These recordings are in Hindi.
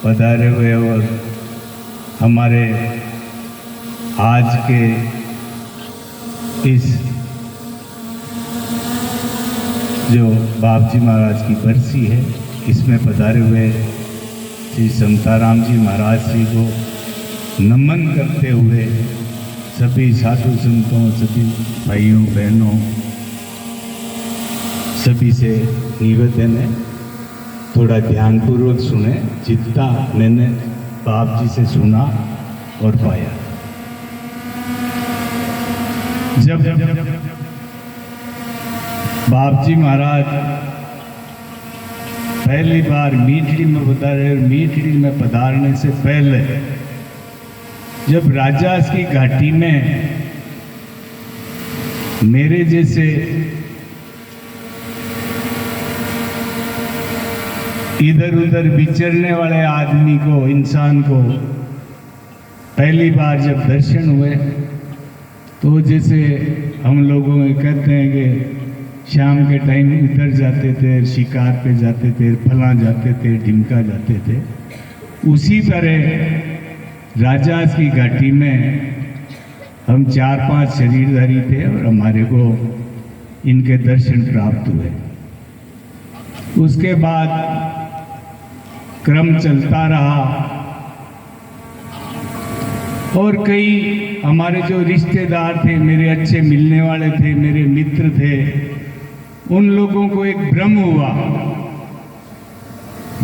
पधारे हुए और हमारे आज के इस जो बापजी महाराज की बरसी है इसमें पधारे हुए श्री समताराम जी महाराज श्री को नमन करते हुए सभी साधु संतों, सभी भाइयों बहनों, सभी से निवेदन है थोड़ा ध्यानपूर्वक सुने जितना मैंने बाप जी से सुना और पाया। जब बाप जी महाराज पहली बार मीठड़ी में पधारे, मीठड़ी में पधारने से पहले जब राजास की घाटी में मेरे जैसे इधर उधर विचरने वाले आदमी को, इंसान को पहली बार जब दर्शन हुए तो जैसे हम लोगों में कहते हैं कि शाम के टाइम इधर जाते थे, शिकार पे जाते थे, फला जाते थे, ढिमका जाते थे, उसी तरह राजास की घाटी में हम 4-5 शरीरधारी थे और हमारे को इनके दर्शन प्राप्त हुए। उसके बाद क्रम चलता रहा और कई हमारे जो रिश्तेदार थे, मेरे अच्छे मिलने वाले थे, मेरे मित्र थे, उन लोगों को एक भ्रम हुआ।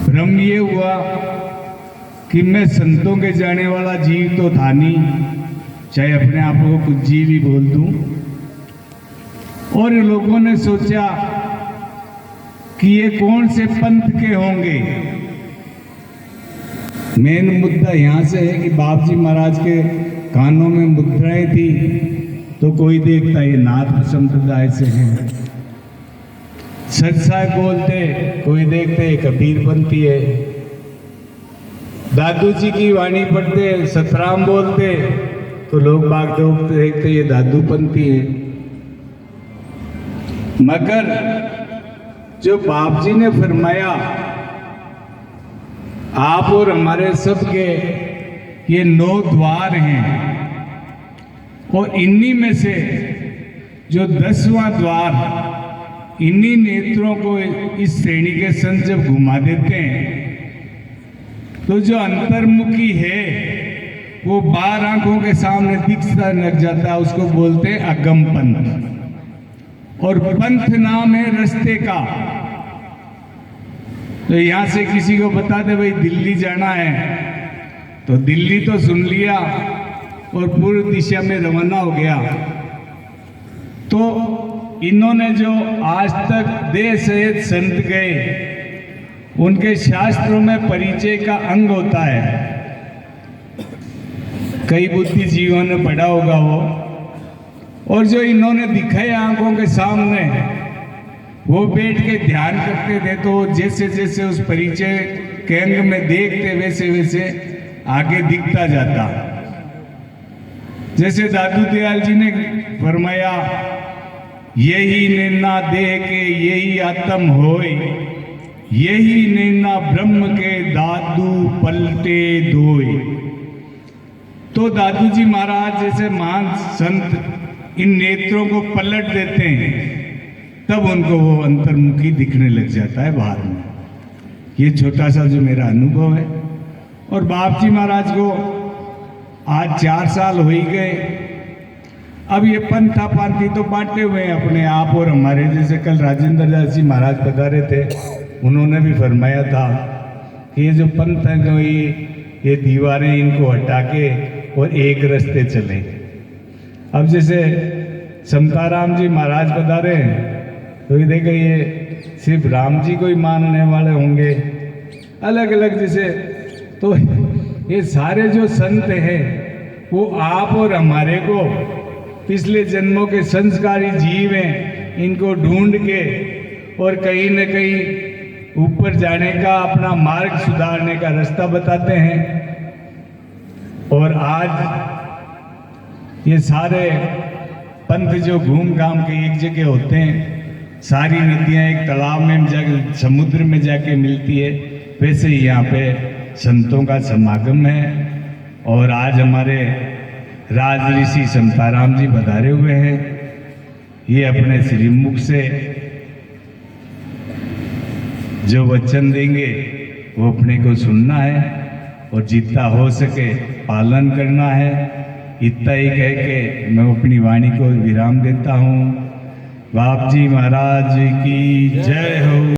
भ्रम ये हुआ कि मैं संतों के जाने वाला जीव तो था नहीं, चाहे अपने आप को कुछ जीव ही बोल दूं। और लोगों ने सोचा कि ये कौन से पंथ के होंगे। मेन मुद्दा यहाँ से है कि बाप जी महाराज के कानों में मुद्राएं थी तो कोई देखता ये नाथ संप्रदाय से हैं। सच साहब बोलते, कोई देखते ये कबीरपंथी है। दादू जी की वाणी पढ़ते, सतराम बोलते तो लोग बाग देखते ये दादूपंथी है। मगर जो बाप जी ने फरमाया आप और हमारे सबके ये 9 द्वार हैं और इन्हीं में से जो 10वां द्वार, इन्हीं नेत्रों को इस श्रेणी के संत जब घुमा देते हैं तो जो अंतर्मुखी है वो 12 आंखों के सामने दिखता लग जाता है। उसको बोलते हैं अगम पंथ। और पंथ नाम है रास्ते का। तो यहां से किसी को बता दे भाई दिल्ली जाना है तो दिल्ली तो सुन लिया और पूर्व दिशा में रवाना हो गया। तो इन्होंने जो आज तक देह सहित संत गए, उनके शास्त्रों में परिचय का अंग होता है। कई बुद्धिजीवियों ने पढ़ा होगा वो। और जो इन्होंने दिखाए आंखों के सामने, वो बैठ के ध्यान करते थे तो जैसे जैसे उस परिचय के अंग में देखते वैसे वैसे आगे दिखता जाता। जैसे दादू दयाल जी ने फरमाया, यही नैना देह के यही आत्म होय, यही नैना ब्रह्म के दादू पलटे दोय। तो दादू जी महाराज जैसे महान संत इन नेत्रों को पलट देते हैं, तब उनको वो अंतर्मुखी दिखने लग जाता है बाहर में। ये छोटा सा जो मेरा अनुभव है। और बाप जी महाराज को आज 4 साल हो ही गए। अब ये पंथा पांथी तो बांटे हुए हैं अपने आप। और हमारे जैसे कल राजेंद्र दास जी महाराज पधारे थे, उन्होंने भी फरमाया था कि ये जो पंथ है जो ये दीवारें इनको हटा के और एक रास्ते चले। अब जैसे समताराम जी महाराज पधारे तो ये देखो ये सिर्फ राम जी को ही मानने वाले होंगे, अलग अलग जैसे। तो ये सारे जो संत हैं वो आप और हमारे को पिछले जन्मों के संस्कारी जीव हैं, इनको ढूंढ के और कहीं न कहीं ऊपर जाने का, अपना मार्ग सुधारने का रास्ता बताते हैं। और आज ये सारे पंथ जो घूम घाम के एक जगह होते हैं, सारी नदियां एक तालाब में जाके, समुद्र में जाके मिलती है, वैसे ही यहाँ पे संतों का समागम है और आज हमारे राज ऋषि समताराम जी पधारे हुए हैं। ये अपने श्रीमुख से जो वचन देंगे वो अपने को सुनना है और जितना हो सके पालन करना है। इतना ही कह के मैं अपनी वाणी को विराम देता हूँ। बाप जी महाराज की जय हो।